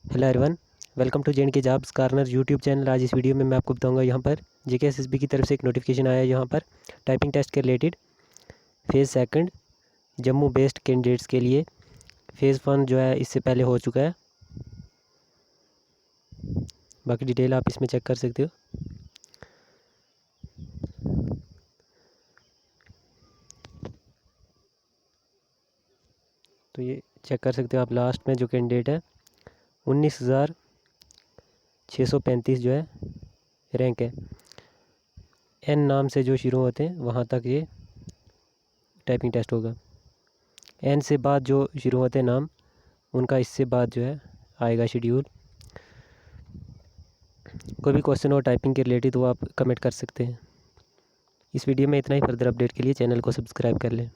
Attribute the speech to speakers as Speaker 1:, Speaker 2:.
Speaker 1: Hello everyone, welcome to जे के jobs corner YouTube channel. आज इस वीडियो में मैं आपको बताऊंगा यहाँ पर जेके एसएसबी की तरफ से एक नोटिफिकेशन आया है यहाँ पर टाइपिंग टेस्ट के related. Phase second Jammu based candidates के लिए। फेज़ वन जो है इससे पहले हो चुका है, बाकी डिटेल आप इसमें चेक कर सकते हो। तो ये चेक कर सकते हो आप, लास्ट में जो कैंडिडेट है 19,635 जो है रैंक है। एन नाम से जो शुरू होते हैं वहाँ तक ये टाइपिंग टेस्ट होगा। एन से बाद जो शुरू होते हैं नाम, उनका इससे बाद जो है आएगा शेड्यूल। कोई भी क्वेश्चन हो टाइपिंग के रिलेटेड तो आप कमेंट कर सकते हैं। इस वीडियो में इतना ही। फर्दर अपडेट के लिए चैनल को सब्सक्राइब कर लें।